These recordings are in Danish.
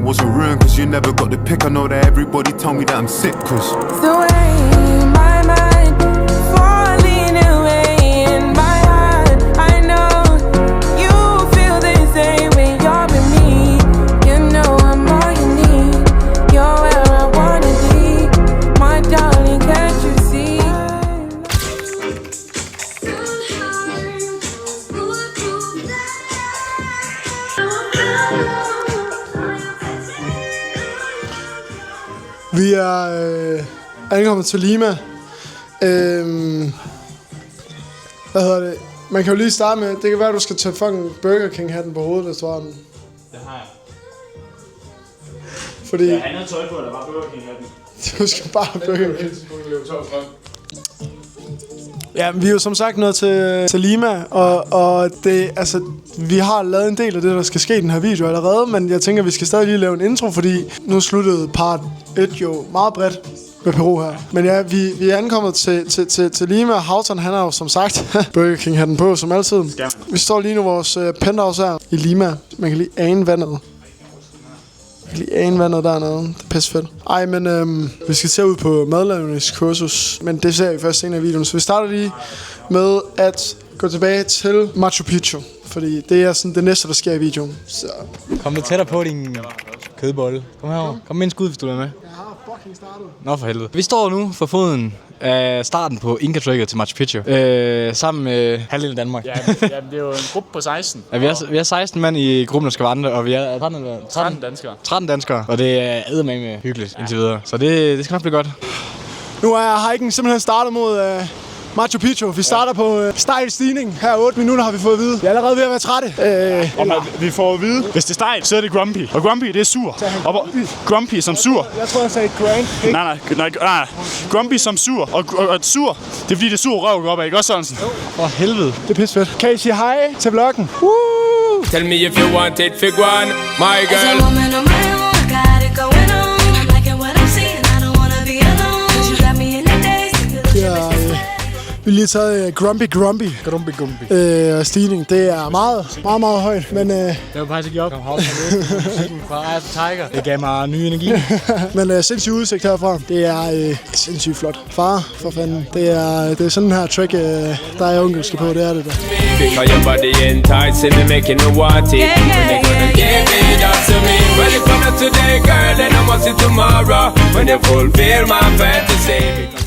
wasn't ruined cause you never got the pick. I know that everybody told me that I'm sick cause the way my mind falling away in my heart. I know you feel the same when you're with me. You know I'm all you need. You're where I wanna be. My darling, can't you see? Vi er ankommet til Lima. Hvad hedder det? Man kan jo lige starte med, det kan være, at du skal tage fucking Burger King-hatten på hovedet, hvis du har den. Det har jeg. Fordi... Jeg havde tøj på, at der var Burger King-hatten. Du skal bare have Burger King. Ja, vi er jo som sagt nået til Lima, og det, altså, vi har lavet en del af det, der skal ske i den her video allerede, men jeg tænker, vi skal stadig lige lave en intro, fordi nu sluttede part 1 jo meget bredt med Peru her. Men ja, vi er ankommet til Lima. Houghton, han har jo som sagt Burger King-hatten på, som altid. Vi står lige nu i vores penthouse her i Lima. Man kan lige ane vandet. Dernede. Det er pisse fedt. Ej, men vi skal se ud på madlavningskursus, men det ser vi først senere i videoen. Så vi starter lige med at gå tilbage til Machu Picchu, fordi det er sådan det næste, der sker i videoen. Så. Kom lidt tættere på din kødbolle. Kom herover. Kom med en skud, hvis du er med. Jeg har fucking startet. Nå for helvede. Vi står nu for foden af starten på Inca Trail til Machu Picchu. Sammen med halvdelen af Danmark. Ja, det er jo en gruppe på 16. Ja, vi er 16 mand i gruppen, der skal vandre, og vi er 13 danskere. 13 danskere, og det er eddermame hyggeligt indtil videre. Så det skal nok blive godt. Nu er hiken simpelthen startet mod Machu Picchu. Vi starter på stejl stigning. Her 8 minutter har vi fået at vide. Vi er allerede ved at være trætte. Vi får at vide, hvis det er stejl, så er det grumpy. Og grumpy, det er sur. Og grumpy som sur. Jeg tror, jeg sagde crank. Nej. Grumpy som sur. Og sur, det er fordi, det er sur røv op af, ikke også sådan? For helvede. Det er pisse fedt. Kan I sige hej til vloggen? Tell me if you want it, fig one, my girl. As a woman on my own, I got it going on. I'm liking what I'm seeing, I don't wanna be alone. 'Cause you got me in the days. Ja, vi har lige taget Grumpy. Stigning. Det er meget højt, men... Det var faktisk ikke op. Kom musikken fra Eye of the Tiger. Det gav mig ny energi. Men sindssygt udsigt herfra. Det er sindssygt flot. Far, for fanden. Det er sådan her track, der er ungelske på. Det er det der. Because your body enticing me, making me want it. When they gonna give it up to me? Well, if not today, girl, then I must see tomorrow. When they fulfill my fantasy.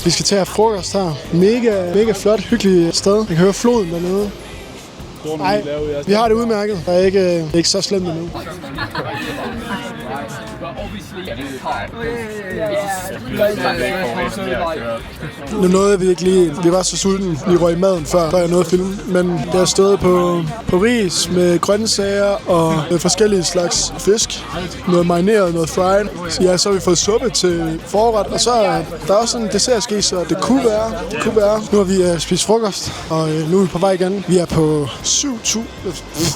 Vi skal til at have frokost her. Mega flot, hyggeligt sted. Jeg kan høre floden dernede. Nej, vi har det udmærket. Der er ikke så slemt endnu. Nu nåede vi ikke lige. Vi var så sultne. Vi røg i maden før jeg nåede at filme. Men der stod på ris med grøntsager og forskellige slags fisk. Noget marineret, noget fried. Ja, så har vi fået suppe til forret. Og så er der også en dessertski, så det kunne være. Nu har vi spist frokost, og nu er vi på vej igen. Vi er på 7.000.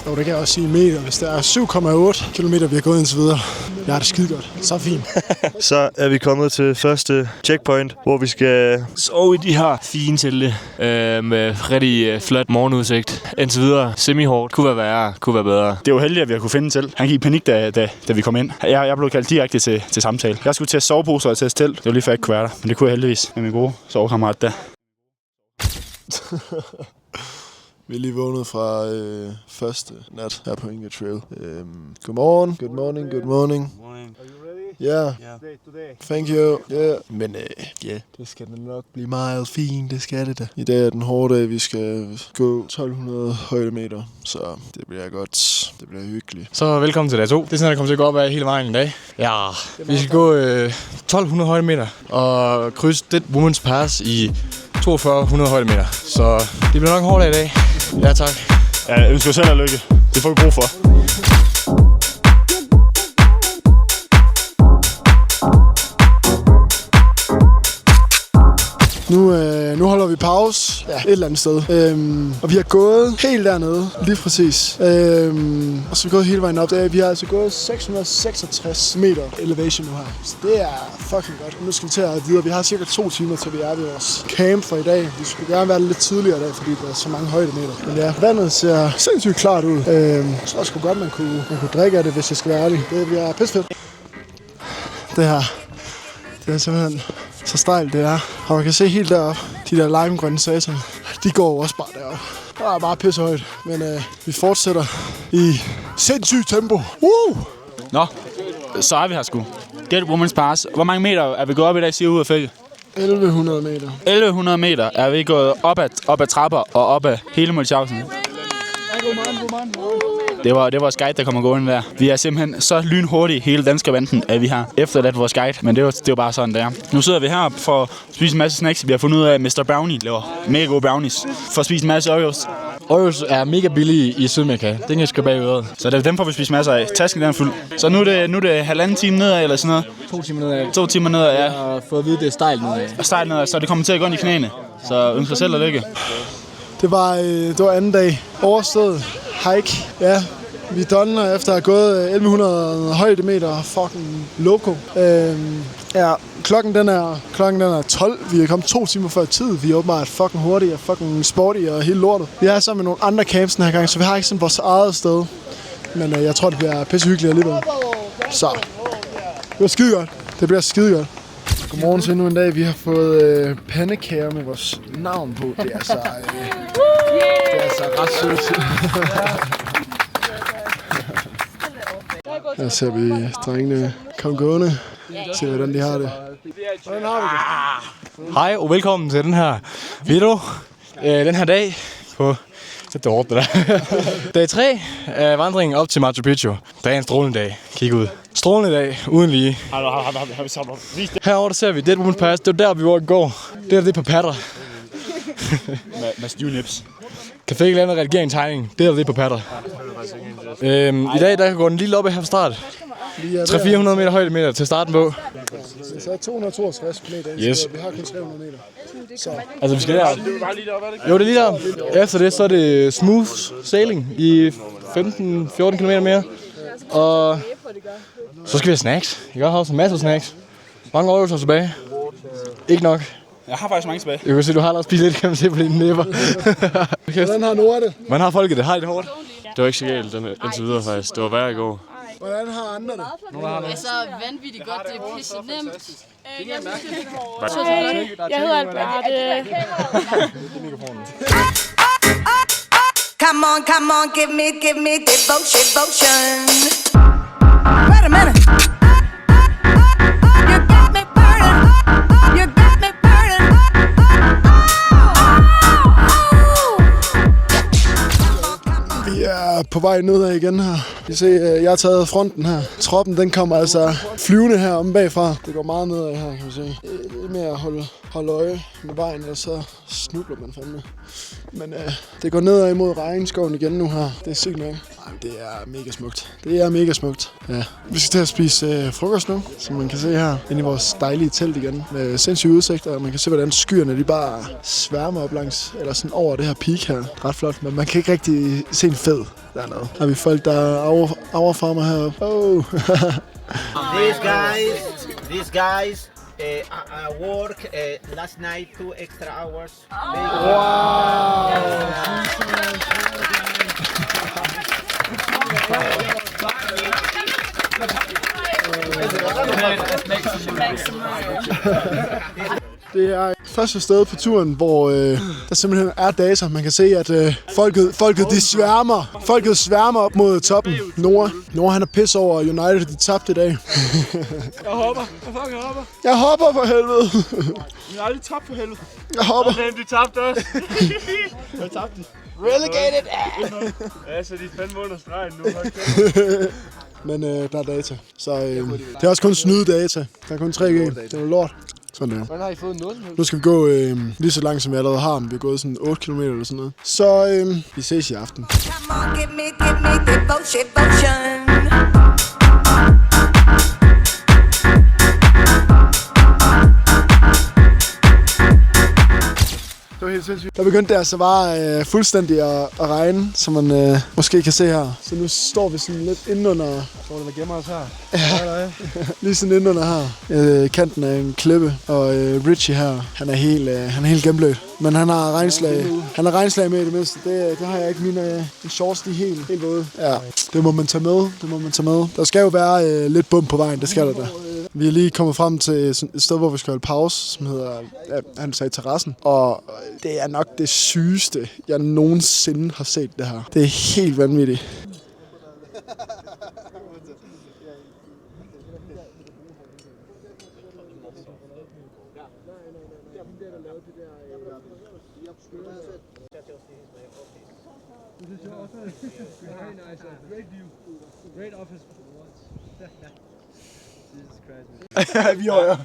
Det kan jeg også sige meter, hvis det er 7,8 kilometer, vi har gået indtil videre. Ja, det er skide godt. Så fint. Så er vi kommet til første checkpoint, hvor vi skal sove i de her fine telte med rigtig flot morgenudsigt. Indtil videre semi-hårdt. Kunne være værre, kunne være bedre. Det er jo heldigt, at vi har kunne finde telt. Han gik i panik, da vi kom ind. Jeg blev kaldt direkte til samtale. Jeg skulle til at soveposer og til at telt. Det var lige før jeg ikke kunne være der. Men det kunne jeg heldigvis med min gode sovekammerat der. Vi er lige vågnet fra første nat her på Inca Trail. Good morning. Yeah. Thank you. Yeah. Men det skal nok blive meget fint, det skal det da. I dag er den hårde dag, vi skal gå 1200 højdemeter, så det bliver godt. Det bliver hyggeligt. Så velkommen til dag 2. Det er sådan, der kommer til at gå op ad hele vejen i dag. Ja, vi skal gå 1200 højdemeter og krydse det Women's Pass i 4200 højdemeter. Så det bliver nok en hård dag i dag. Ja, tak. Ja, jeg ønsker selv at lykke. Det får vi brug for. Nu holder vi pause et eller andet sted. Og vi har gået helt dernede, lige præcis. Og så er vi gået hele vejen op. Vi har altså gået 666 meter elevation nu her. Så det er fucking godt. Nu skal vi til at videre. Vi har cirka 2 timer, til vi er ved vores camp for i dag. Vi skulle gerne være lidt tidligere i dag, fordi der er så mange højdemeter. Men ja, vandet ser sindssygt klart ud. Så også sgu godt, man kunne drikke af det, hvis jeg skal være ærlig. Det bliver pissefedt. Det her, det er simpelthen så stejlt det er. Og man kan se helt deroppe, de der limegrønne satan, de går også bare deroppe. Det er bare pissehøjt, men vi fortsætter i sindssygt tempo. Nå, så er vi her sgu. Get Women's Pass. Hvor mange meter er vi gået op i dag, siger ud af fælge? 1100 meter. 1100 meter er vi gået op ad trapper og op ad hele Multiausen. Det var vores guide, der kommer gående der. Vi er simpelthen så lynhurtige hele danskerbanden, at vi har efterladt vores guide. Men det er jo bare sådan, det er. Nu sidder vi her for at spise en masse snacks. Vi har fundet ud af, at Mr. Brownie laver mega gode brownies. For at spise en masse Oreos. Oreos er mega billige i Sydamerika. Den kan skal bag øret. Så dem får vi spise masser af. Tasken er fuld. Så nu er det 1,5 time nedad eller sådan noget? 2 timer nedad. 2 timer nedad, ja. Jeg har fået at vide, det er stejlt nedad. Stejlt nedad, så det kommer til at gå ind i knæene. Så ønsker selv at lykke. Det var anden dag. Overstået hike. Ja, vi donner efter at have gået 1100 højdemeter. Fucking loco. Ja, klokken den er 12. Vi er kommet 2 timer før tid. Vi er åbenbart fucking hurtige og fucking sporty og hele lortet. Vi er sammen med nogle andre camps den her gang, så vi har ikke sådan vores eget sted. Men jeg tror, det bliver pissehyggeligt alligevel. Så det bliver skide godt. Det bliver skide godt. Godmorgen til endnu en dag. Vi har fået pandekager med vores navn på. Det er altså ret sødt. Her ser vi drengene komme gående. Se hvordan de har det. Hvordan har vi det? Hej og velkommen til den her video. Den her dag på... Det er hårdt, det der. Dag 3 af vandringen op til Machu Picchu. Det er en strålende dag. Kig ud. Strålende dag, uden lige. Herovre der ser vi Dead Women's Pass. Det var der, vi var i går. Det er på patter. Med stive nips. Café ikke lave en redigering tegning. Det er det på patter. I dag der går den lige op her fra start. 300-400 meter højdemeter til starten på. Så er 262 meter ind, yes. vi har kun 300 meter. Så. Altså vi skal derop. Jo, det er lige der. Efter det så er det smooth sailing i 15-14 km mere. Og så skal vi have snacks. Jeg har også en masse snacks. Mange øvelser tilbage. Ikke nok. Jeg har faktisk mange tilbage. Jeg kan se, du har også spist lidt, kan man se på dine næpper. Hvordan har Nora det? Hvordan har folket det? Har I det hårdt? Det var ikke så galt indtil videre faktisk. Det var værre i går. Hvordan har andre det? Altså vanvittigt godt, det er pisse nemt. Jeg hedder Albert. Come on, give me devotion. Wait a minute. You got me burning. You got me burning. Vi er på vej nedad igen her. I se, jeg har taget fronten her. Troppen, den kommer altså flyvende her om bagfra. Det går meget nedad her, kan man se. Det er med at holde øje med vejen, og så snubler man fandme. Men det går nedad imod regnskoven igen nu her. Det er sygt nok. Det er mega smukt. Det er mega smukt. Ja. Vi skal til at spise frokost nu, som man kan se her. Inde i vores dejlige telt igen. Med sindssyge udsigter, og man kan se, hvordan skyerne de bare sværmer op langs, eller sådan over det her peak her. Ret flot, men man kan ikke rigtig se en fed dernede. Har vi folk, der overfra mig heroppe. Oh. These guys, I work last night 2 extra hours. Det er første sted på turen, hvor der simpelthen er data. Man kan se, at folket de sværmer. Folket sværmer op mod toppen. Nora han er pis over United, de tabte i dag. Jeg hopper. Jeg hopper for helvede. Jeg har aldrig tabt for helvede. Jeg hopper. De tabte også. Hvad tabte de? Relegated. Ja, så de er 5 måneder stregen nu. Men der er data. Så det er også kun snyde-data. Der er kun 3G. Det er lort. Sådan der. Hvordan har I fået noget? Nu skal vi gå lige så langt, som jeg allerede har. Vi har gået sådan 8 km eller sådan noget. Så vi ses i aften. Come on, give me devotion. Der begyndte det altså bare fuldstændig at regne, som man måske kan se her. Så nu står vi sådan lidt indenunder. Tror du, der gemmer os her? Ja, lige sådan indenunder her. Kanten af en klippe, og Richie her, han er helt gennemblødt. Men han har regnslag med i det mindste. Det har jeg ikke. Mine shorts, de er helt våde. Ja, det må man tage med. Der skal jo være lidt bump på vejen, det skal der da. Vi er lige kommet frem til et sted, hvor vi skal holde pause, som hedder, han sagde, terrassen. Og det er nok det sygeste, jeg nogensinde har set det her. Det er helt vanvittigt. Vi er højere.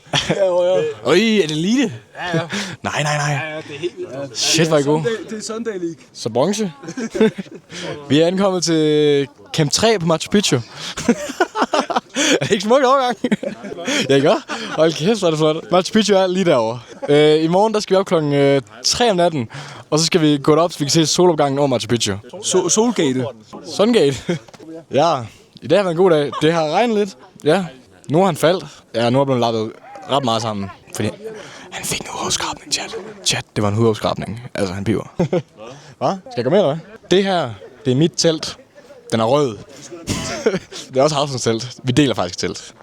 Øj, er det Lide? Ja. Nej. Ja, det er helt vildt. Shit, hvor er I god. Det er Sunday League. Så bronze. Vi er ankommet til Camp 3 på Machu Picchu. Er det ikke smukt overgang? Ja, ikke? Hold kæft, hvor er det flot. Machu Picchu er lige derovre. I morgen der skal vi op klokken 3 om natten. Og så skal vi gå derop, så vi kan se solopgangen over Machu Picchu. Solgate. Sungate. Ja, i dag har været en god dag. Det har regnet lidt. Ja, nu har han faldt. Ja, nu er blevet lappet ret meget sammen. Fordi han fik en hudafskrabning, chat. Det var en hudafskrabning. Altså, han piver. Hvad? Skal jeg gå med, eller hvad? Det her, det er mit telt. Den er rød. Det er også Hausens telt. Vi deler faktisk telt.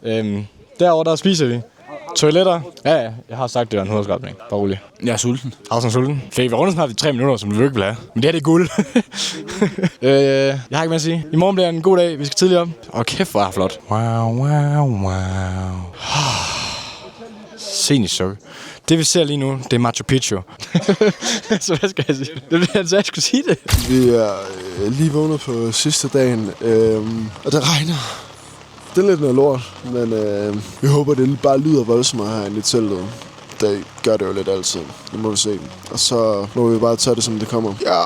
Derovre, der spiser vi. Toiletter. Ja, jeg har sagt, det var en hudafskrabning. Bare rolig. Jeg er sulten. Hausen er sulten. Fik vi rundt snart i 3 minutter, som vi ikke vil have. Men det her, det er guld. Jeg har ikke mere at sige. I morgen bliver en god dag. Vi skal tidligere op. Og kæft, hvor er flot. Wow. Scenisk sukke. Det vi ser lige nu, det er Machu Picchu. Så hvad skal jeg sige? Det bliver altså, jeg skulle sige det. Vi er lige vågnet på sidste dagen, og det regner. Det er lidt noget lort, men vi håber, det bare lyder voldsomt herinde i teltet. Det gør det jo lidt altid. Det må vi se. Og så må vi bare tage det, som det kommer. Ja.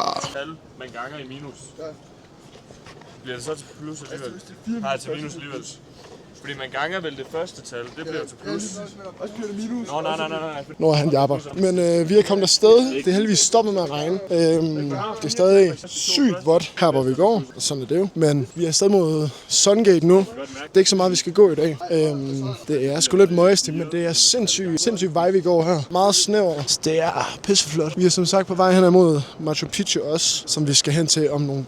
Man ganger i minus. Bliver det så til plus alligevel? Nej, til minus alligevel. Fordi man ganger vel det første tal, det bliver til plus. Også bliver det minus. Nå, nej. Nu er han japper. Men vi er kommet afsted. Det er heldigvis stoppet med at regne. Det er stadig sygt vådt her, hvor vi går. Sådan er det jo. Men vi er afsted mod Sungate nu. Det er ikke så meget, vi skal gå i dag. Det er sgu lidt møjstigt, men det er sindssygt vej, vi går her. Meget snæver. Så det er pisseflot. Vi er som sagt på vej hen imod Machu Picchu også, som vi skal hen til om nogle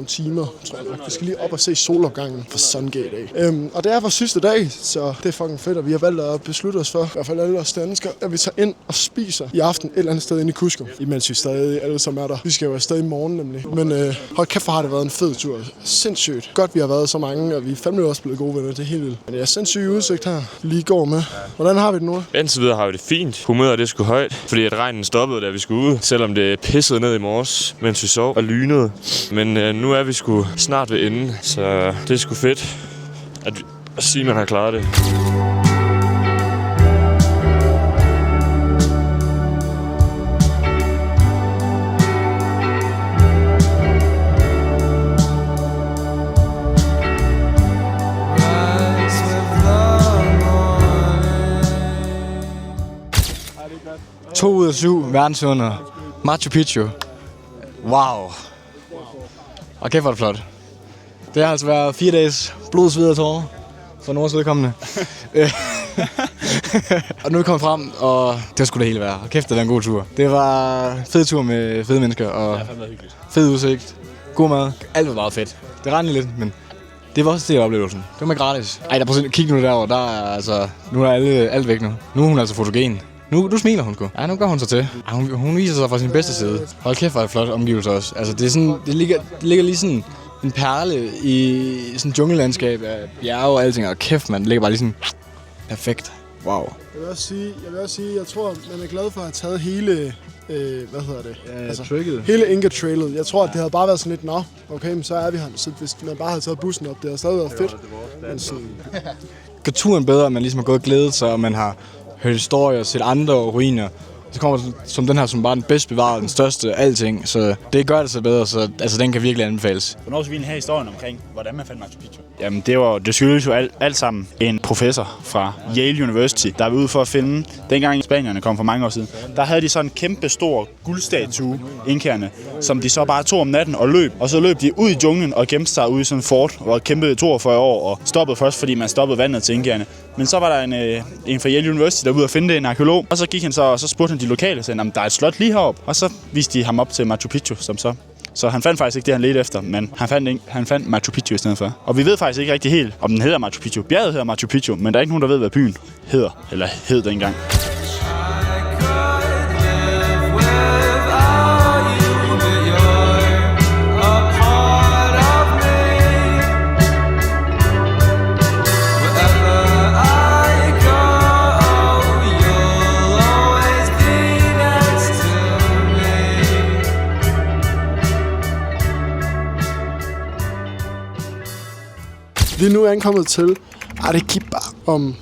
timer, tror jeg. Vi skal lige op og se solopgangen fra Sungate af. Og det er vores sidste dag, så det er fucking fedt, og vi har valgt at beslutte os for, i hvert fald alle os danskere, at vi tager ind og spiser i aften et eller andet sted inde i Cusco, imens vi stadig alle sammen er der. Vi skal jo afsted i morgen nemlig. Men hold kæft, hvor har det været en fed tur. Sindssygt. Godt, vi har været så mange, og vi er fandme også blevet gode venner. Det er helt vildt. Men det er sindssygt udsigt her, lige går med. Hvordan har vi det nu? Indtil videre har vi det fint. Humøret er sgu højt, fordi at regnen stoppede, da vi skulle ud. Selvom det pissede ned i morges, mens vi sov og lynede. Men nu er vi sgu snart ved enden, så det er sgu fedt, at Simon har klaret det. To ud af 7 verdensvundere. Machu Picchu. Wow. Og kæft, hvor er det flot. Det har altså været 4 dages blod, sved og tårer for Nords vedkommende. Og nu er vi kommet frem, og det skulle det hele være. Og kæft, det var en god tur. Det var en fed tur med fede mennesker, og fed udsigt, god mad. Alt var meget fedt. Det regnede lidt, men det var også det oplevelsen. Det var gratis. Ej, kig nu derovre, der er altså, nu er alt væk nu. Nu er hun altså fotogen. Nu smiler hun sgu. Ja, nu gør hun sig til. Ja, hun viser sig fra sin bedste side. Hold kæft, hvor er det flot omgivelser også. Altså, det er sådan, det ligger lige sådan en perle i sådan et junglelandskab af bjerge og alting. Og kæft, man, det ligger bare lige sådan perfekt. Wow. Jeg vil også sige, jeg tror, man er glad for at have taget hele, hele Inca Trailet. Jeg tror, at det havde bare været sådan lidt, okay, men så er vi her. Så hvis man bare havde taget bussen op, det havde stadig været fedt. Men sådan... Gør turen bedre, at man ligesom har gået og glædet sig, og man har hørt historier, set andre ruiner, Så kommer som den her som bare den bedst bevarede, den største, alting. Så det gør det så bedre, så altså, den kan virkelig anbefales. Hvornår skal vi have historien omkring, hvordan man fandt Machu Picchu? Jamen, det skyldes jo alt sammen en professor fra Yale University, der var ude for at finde, dengang spanierne kom for mange år siden, der havde de sådan en kæmpe stor guldstatue, inkerne, som de så bare tog om natten og løb. Og så løb de ud i junglen og gemte sig ude i sådan en fort, og kæmpede 42 år og stoppede først, fordi man stoppede vandet til inkerne. Men så var der en fra Yale University, der var ude og finde det, en arkeolog, og så gik han og så spurgte han de lokale, og sagde, der er et slot lige heroppe. Og så viste de ham op til Machu Picchu, så han fandt faktisk ikke det, han ledte efter, men han fandt Machu Picchu i stedet for. Og vi ved faktisk ikke rigtig helt, om den hedder Machu Picchu. Bjerget hedder Machu Picchu, men der er ikke nogen, der ved, hvad byen hedder, eller hed dengang. Vi er nu ankommet til Arequipa. Om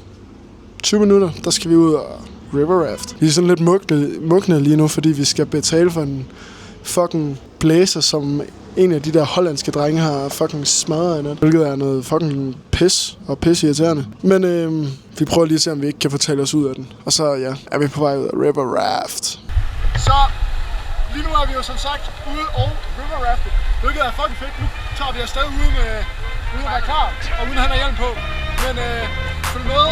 20 minutter, der skal vi ud og river raft. Vi er sådan lidt mugne lige nu, fordi vi skal betale for en fucking blæser, som en af de der hollandske drenge har fucking smadret i nat. Hvilket er noget fucking pis og irriterende. Men vi prøver lige at se, om vi ikke kan fortælle os ud af den. Og så er vi på vej ud af river raft. Så lige nu er vi jo som sagt ude og river raftet. Hvilket er fucking fedt. Nu tager vi afsted uden at være klar, og uden at have hjelm på. Men følg med.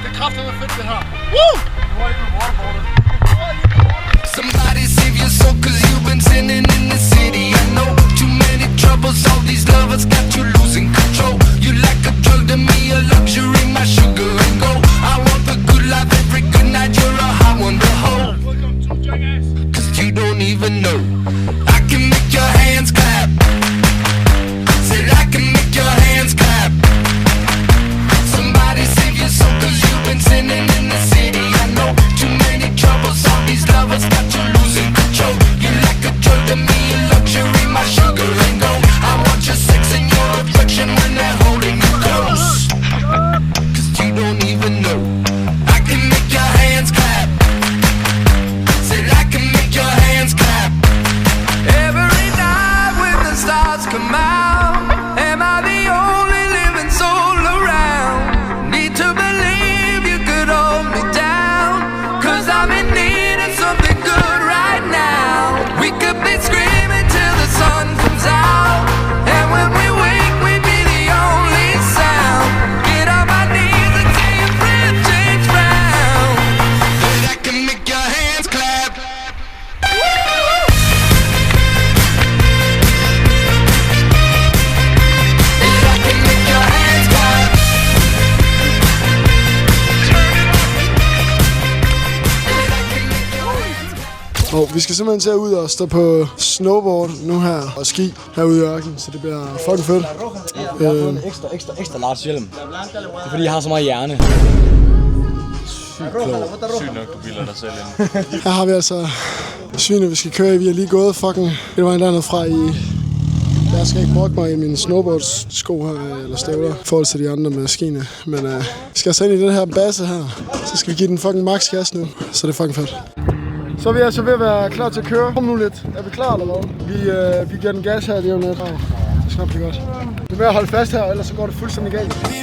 Det er kraftedeme fedt, det her. Woo! Nu er ikke med waterboardet. Somebody save your soul, cause you've been sinning in the city. I know too many troubles, all these lovers got you losing control. You like a drug to me, a luxury, my sugar and gold. I want the good life every good night, you're a hot one to hold. Cause you don't even know I can make your hands clap. Said I can make your hands clap. Somebody save your soul, cause you've been sinning in the city. I know too many troubles, all these lovers got you losing control. You like a drug to me, a luxury, my sugar and gold. I want your sex and your affection when they're holding you close. Cause you don't even know I can make your hands clap. Said I can make your hands clap. Every night when the stars come out, am I the only living soul around? Need to believe you could hold me down, cause I'm in need of something good right now. We could be screaming till the sun comes out, and when we wake we'd be the only sound. Get on my knees and see your friend change round. That I can make your hands clap. Og vi skal simpelthen til at ud og stå på snowboard nu her og ski herude i ørkenen, så det bliver fucking fedt. Jeg har fået en ekstra large hjelm. Det er fordi, jeg har så meget hjerne. Sygt nok, du bilder dig selv ind. Her har vi altså synet, vi skal køre i. Vi har lige gået fucking det var en dernede fra i... Jeg skal ikke brokke mig i mine snowboardsko her, eller støvler, i forhold til de andre med skiene. Men vi skal altså ind i den her basse her, så skal vi give den fucking max gas nu, så det er fucking fedt. Så er vi altså ved at være klar til at køre. Kom nu lidt. Er vi klar eller hvad? Vi giver den gas her lige om lidt. Det skal blive godt. Det er med at holde fast her, ellers så går det fuldstændig galt. Vi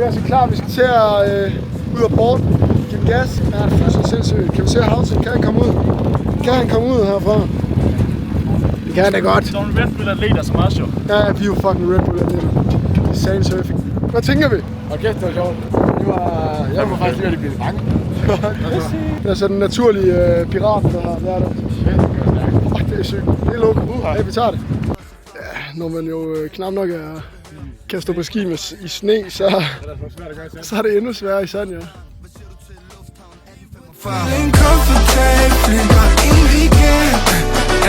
er altså klar. Vi skal til at ud af bord. Giv den gas. Ja, det er fuldstændig sindssygt. Kan vi se Havsen? Kan han komme ud? Kan han komme ud herfra? Det kan han da godt. Så en Red Bull-atlet er så meget sjov. Ja, vi er jo fucking Red Bull-atleter. Det er sandsurfing. Hvad tænker vi? Okay, det var sjovt. Jeg var faktisk lige at blive bange. Det er så den naturlige pirat, der har været der. Det er sygt. Det er lukket. Hey, vi tager det. Ja, når man jo knap nok kan stå på ski i sne, så er det endnu sværere i sand, ja. Feeling comfortably bare inden vi igen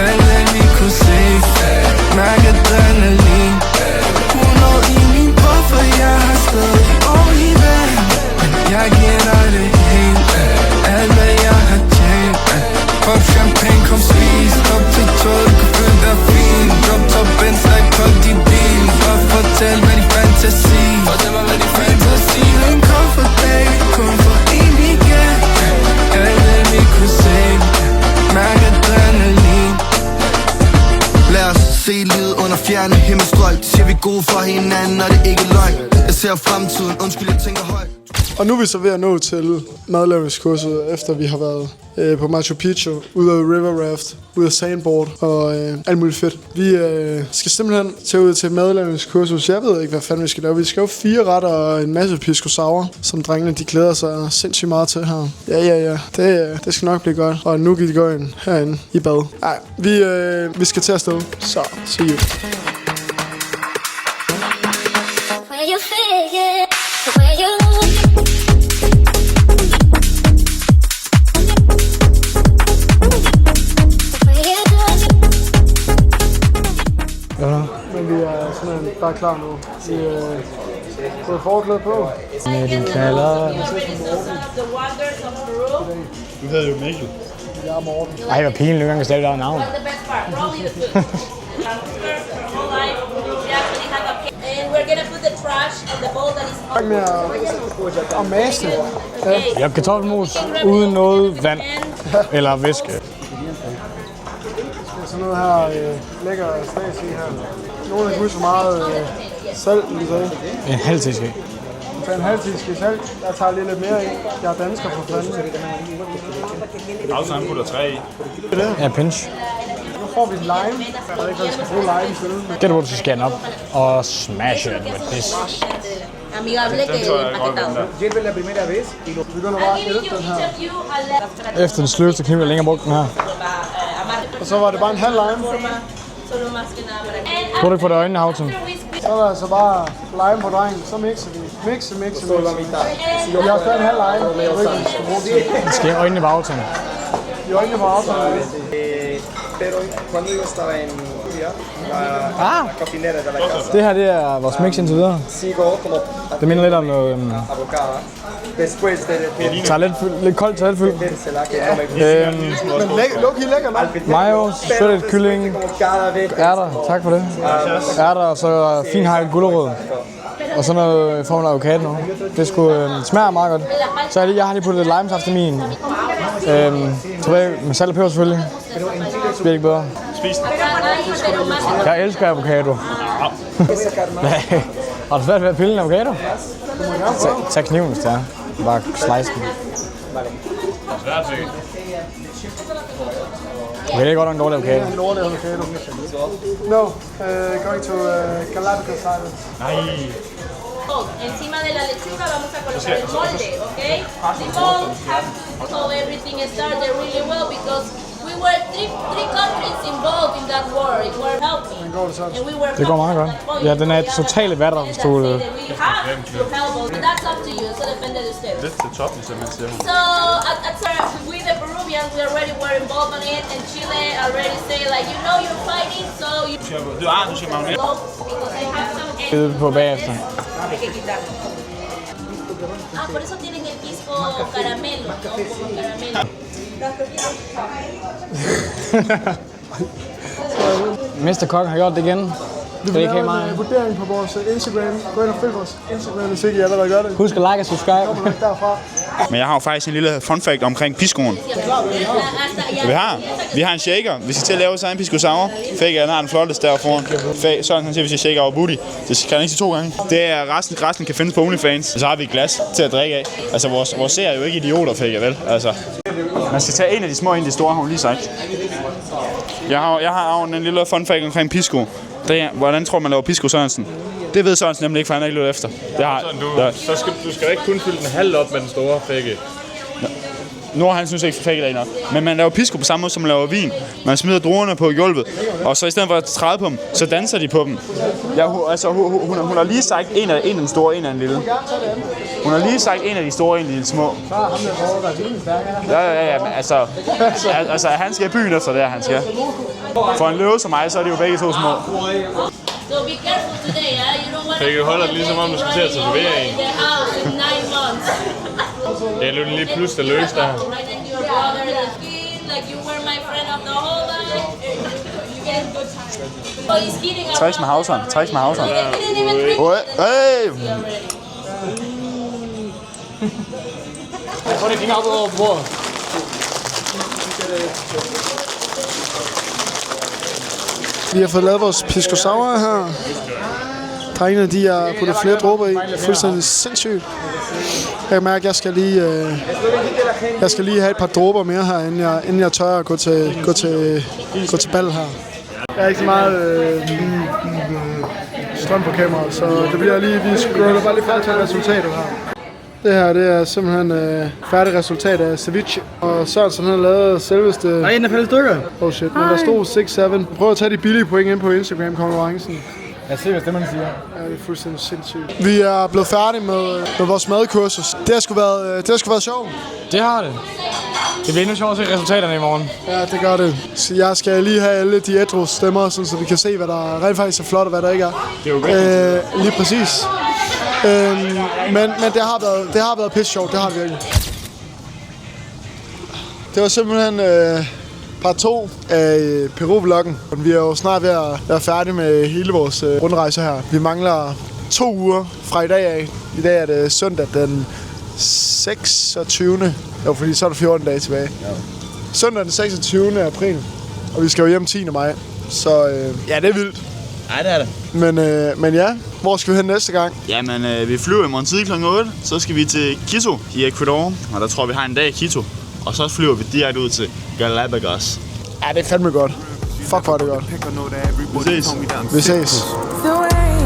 alle vi kunne se mærke adrenalin 100 i min buffer, jeg har stadig ordentlig vand. Jeg giver dig det gode for hinanden, og det er ikke løgn. Jeg ser fremtiden, undskyld, jeg tænker højt. Og nu er vi så ved at nå til madlavningskurset, efter vi har været på Machu Picchu, ude af river raft, ude af sandboard og alt muligt fedt. Vi skal simpelthen tage ud til madlavningskursus. Jeg ved ikke, hvad fanden vi skal lave. Vi skal jo 4 retter og en masse pisco sour, som drengene de glæder sig sindssygt meget til her. Ja. Det skal nok blive godt. Og nu kan de gå ind herinde i bad. Nej, vi skal til afsted. Så, see you. Where you feel, where you Men vi er simpelthen bare klar nu. Vi har fået forklæde på. Med din knaller. Du hedder jo Mikkel. Jeg er Morten. Ej, hvor pinligt, nogle gange stadig der er navn. Tak med at mase det. Jeg har kartoffelmos uden noget vand eller væske. Sådan noget her lækker stads i her. Nogle kan huske, hvor meget salt vi sagde. En halv teske. Så en halv teske salt. Jeg tager lidt mere i. Jeg er dansker for fanden. Afsam putter 3 i. Ja, pinch. Nu får vi lime. Jeg ved ikke, hvad vi skal bruge lime til. Det er hvor du skal skære den op og smashe den med pis. Amigable que empaquetado. Vi begynder bare at ælte den her. Efter den sløveste kniv, jeg længere brugt den her. Og så var det bare en halv lime. Tror du ikke på det øjnene, Havton? Så er der altså bare lime på drengen. Så mixer vi. Mixer. Vi har stadig en halv lime. Jeg ved ikke, vi skal bruge til. Den skal i øjnene på Havton. I øjnene på Havton. Pero cuando yo estaba en Cuba, la cocinera de la casa. Det her, det er vores mix indtil videre. Det minder lidt om noget... Después tager lidt koldt toiletfyld. Men low-key lækker nok. Mayo, shredded kylling, ærter, tak for det. Ærter og så finhakket gulerod. Og så noget form af avocado nu. Det smager meget godt. Så jeg har lige puttet lidt limesaft i min. Tilbage med salt og peber selvfølgelig. Det bliver ikke bedre. Spis den. Jeg elsker avocado. Har du svært ved at pille en avocado? Tag kniven, hvis det er. Bare slice den. Okay, det er godt nok en dårlig avocado. En dårlig avocado. No, going to Galapagos Islands. Nej. Encima de la lechuga vamos a colocar el molde, ¿ok? The mold so everything started really well because we were three countries involved in that war. It were helping, and we were. Det går meget godt. Ja, den er totalt vatter, hvis du... We have to help, but that's up to you. So depende de ustedes. Lidt til toppen, som man siger. So we the Peruvians, we already were involved in it, and Chile already say like, you know, you're fighting, so you. Du skal magne. Because I have some. På bagefter. Por eso tienen el pisco caramelo, ¿no? Como caramelo. Mr. Kok har gjort det igen. Vi vil lave en vurdering på vores Instagram. Gå ind og følg vores Instagram, hvis ikke I allerede gør det. Husk at like og subscribe. Derfra. Men jeg har jo faktisk en lille fun fact omkring piscoen. Vi har en shaker. Vi skal til at lave sådan en pisco sour. Fake er den flotteste der foran. Sådan han siger, hvis jeg shaker over booty. Det kan han ikke sige 2 gange. Det er resten kan findes på OnlyFans. Og så har vi et glas til at drikke af. Altså vores seere er jo ikke idioter, Fake, vel? Altså. Man skal tage en af de små, en af de store, har hun lige sagt. Jeg har en lille fun fact omkring pisco. Hvordan tror man laver pisco Sørensen? Det ved Sørensen nemlig ikke, for han er ikke løbet efter. Du skal ikke kun fylde den halvt op med den store fække. Nord, han synes ikke, fække det nok. Men man laver pisco på samme måde, som man laver vin. Man smider druerne på gulvet, og så i stedet for at træde på dem, så danser de på dem. Hun har lige sagt en af den store, en af den lille. Hun har lige sagt en af de store, en af de små. Ja, men altså, han skal i byen efter det, han skal. For en løve som mig, så er de jo begge 2 små. So be careful today, you don't want to. Fække holder det ligesom om du skal til at tatovere en. In the house in 9 months. Det er lidt lige pludselig løs der. Right and your brother the skin, like you were my friend of the whole life. You get good time. Oh, he's kidding. Tricks med Hauseren. Tricks med Hauseren. Jeg får det ikke op over bordet. Vi har fået lavet vores pisco sour her. Drengene, de har puttet flere dråber i. Fuldstændig sindssygt. Jeg kan mærke, at jeg skal lige have et par dråber mere her, inden jeg tør at gå til bal her. Der er ikke så meget strøm på kameraet, så det bliver lige, vi scroller bare lige frem til resultatet her. Det her, det er simpelthen færdigt resultat af ceviche. Og Sørensen har lavet selveste... Der er en af fælles stykker. Oh shit, men der stod 6-7. Prøv at tage de billige point ind på Instagram-konkurrencen. Jeg ser, det man siger. Ja, det er fuldstændig sindssygt. Vi er blevet færdige med vores madkursus. Det har sgu været sjovt. Det har det. Det bliver endnu sjovt at se resultaterne i morgen. Ja, det gør det. Så jeg skal lige have alle de ædru stemmer, så vi kan se, hvad der rent faktisk er flot, og hvad der ikke er. Det er jo godt. Lige præcis. Men det har været pisse sjovt, det har det virkelig. Det var simpelthen part 2 af Peru-vloggen. Vi er jo snart ved at være færdige med hele vores rundrejse her. Vi mangler 2 uger fra i dag af. I dag er det søndag den 26. Jo, fordi så er der 14 dage tilbage. Ja. Søndag den 26. april, og vi skal jo hjem 10. maj. Så ja, det er vildt. Nej, det er det. Men ja, hvor skal vi hen næste gang? Jamen, vi flyver i morgen tidlig kl. 8. Så skal vi til Quito i Ecuador, og der tror vi har en dag i Quito. Og så flyver vi direkte ud til Galapagos. Ja, det er fandme godt. Fuck, hvor er det godt. Vi ses. The way